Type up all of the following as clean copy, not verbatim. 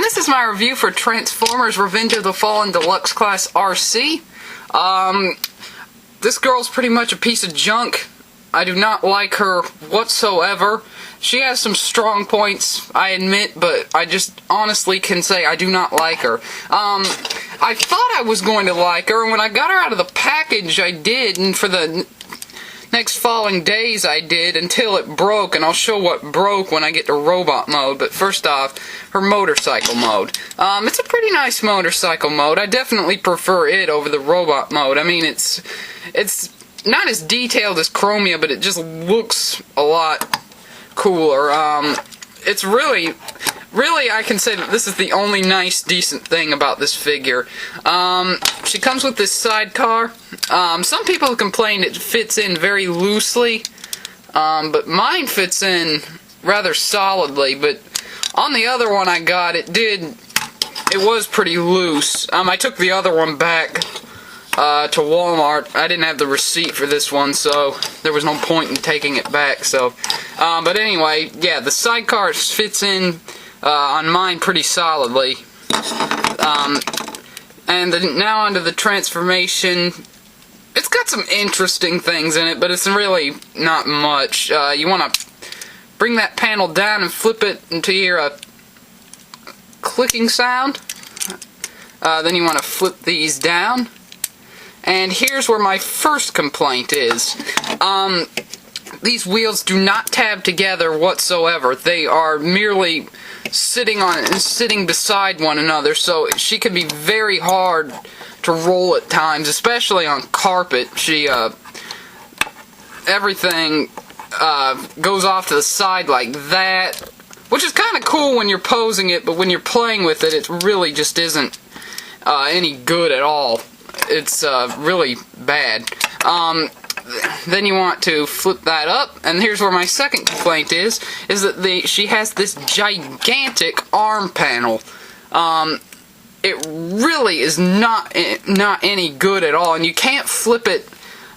this is my review for Transformers Revenge of the Fallen Deluxe Class Arcee. This girl's pretty much a piece of junk. I do not like her whatsoever. She has some strong points, I admit, but I just honestly can say I do not like her. I thought I was going to like her, and when I got her out of the package, I did, and for the next following days I did, until it broke, and I'll show what broke when I get to robot mode. But first off, her motorcycle mode. It's a pretty nice motorcycle mode. I definitely prefer it over the robot mode. I mean, it's not as detailed as Chromia, but it just looks a lot cooler. It's really, I can say that this is the only nice, decent thing about this figure. She comes with this sidecar. Some people have complained it fits in very loosely, but mine fits in rather solidly. But on the other one I got, it was pretty loose. I took the other one back to Walmart. I didn't have the receipt for this one, so there was no point in taking it back. So, but anyway, yeah, the sidecar fits in on mine pretty solidly. And then now onto the transformation. It's got some interesting things in it, but it's really not much. You want to bring that panel down and flip it until you hear a clicking sound. Then you want to flip these down. And here's where my first complaint is. These wheels do not tab together whatsoever. They are merely sitting beside one another, so she can be very hard to roll at times, especially on carpet. Everything goes off to the side like that, which is kind of cool when you're posing it, but when you're playing with it, it really just isn't any good at all. It's really bad. Then you want to flip that up, and here's where my second complaint is that she has this gigantic arm panel. It really is not any good at all, and you can't flip it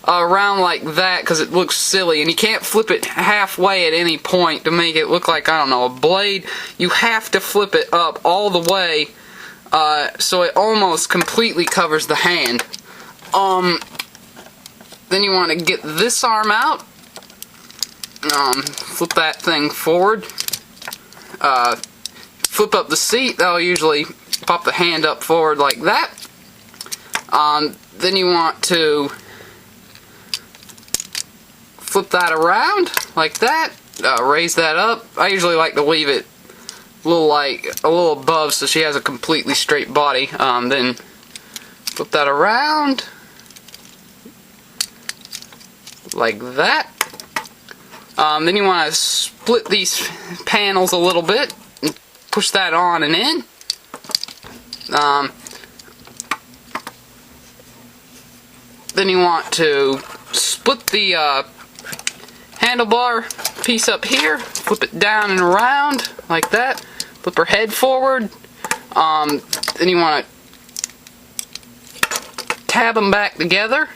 around like that because it looks silly, and you can't flip it halfway at any point to make it look like, I don't know, a blade. You have to flip it up all the way so it almost completely covers the hand. Then you want to get this arm out, flip that thing forward, flip up the seat. That'll usually pop the hand up forward like that. Then you want to flip that around like that, raise that up. I usually like to leave it a little above so she has a completely straight body. Then flip that around like that. Then you want to split these panels a little bit and push that on and in. Then you want to split the handlebar piece up here, flip it down and around like that, flip her head forward. Then you want to tab them back together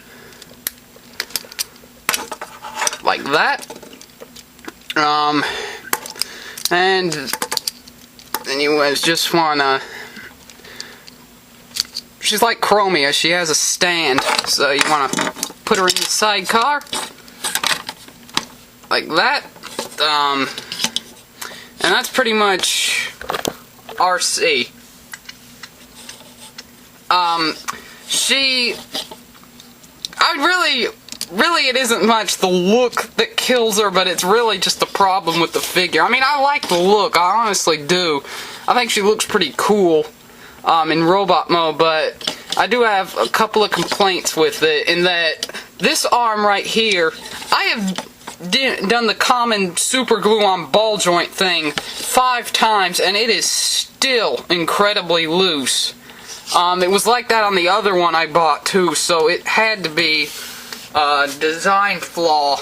like that. And then you just want to, she's like Chromia, she has a stand, so you want to put her in the sidecar like that. And that's pretty much Arcee. Really it isn't much the look that kills her, but it's really just the problem with the figure. I mean, I like the look, I honestly do. I think she looks pretty cool in robot mode, but I do have a couple of complaints with it, in that this arm right here, I have done the common super glue on ball joint thing 5 times, and it is still incredibly loose. It was like that on the other one I bought too, so it had to be a design flaw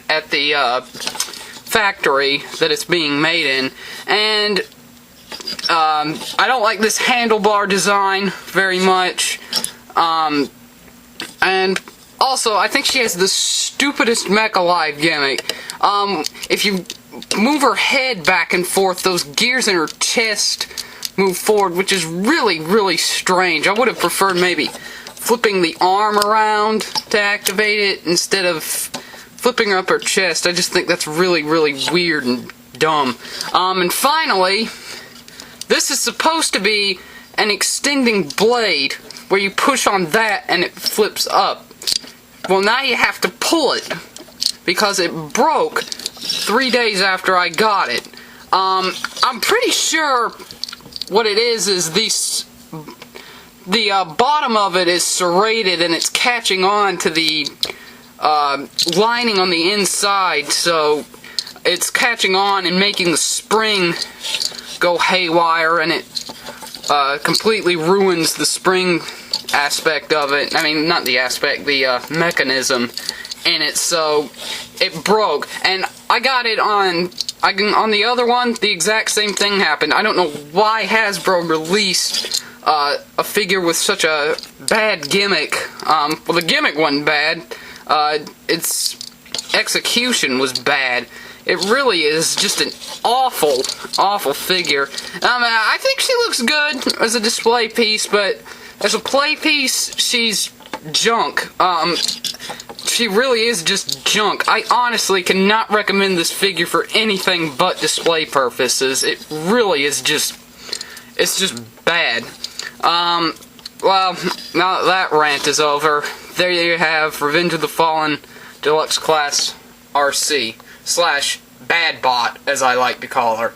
at the factory that it's being made in. And I don't like this handlebar design very much. And also, I think she has the stupidest Mech Alive gimmick. If you move her head back and forth, those gears in her chest move forward, which is really, really strange. I would have preferred maybe flipping the arm around to activate it instead of flipping her up her chest. I just think that's really, really weird and dumb. And finally, this is supposed to be an extending blade where you push on that and it flips up. Well, now you have to pull it because it broke 3 days after I got it. I'm pretty sure what it is the bottom of it is serrated and it's catching on to the lining on the inside, so it's catching on and making the spring go haywire, and it completely ruins the spring aspect of it. I mean, not the aspect, the mechanism in it, so it broke. And I got it on the other one, the exact same thing happened. I don't know why Hasbro released a figure with such a bad gimmick. Well, the gimmick wasn't bad. Its execution was bad. It really is just an awful, awful figure. I think she looks good as a display piece, but as a play piece, she's junk. She really is just junk. I honestly cannot recommend this figure for anything but display purposes. It really is just, it's just bad. Well, now that rant is over, there you have Revenge of the Fallen Deluxe Class Arcee / Bad Bot, as I like to call her.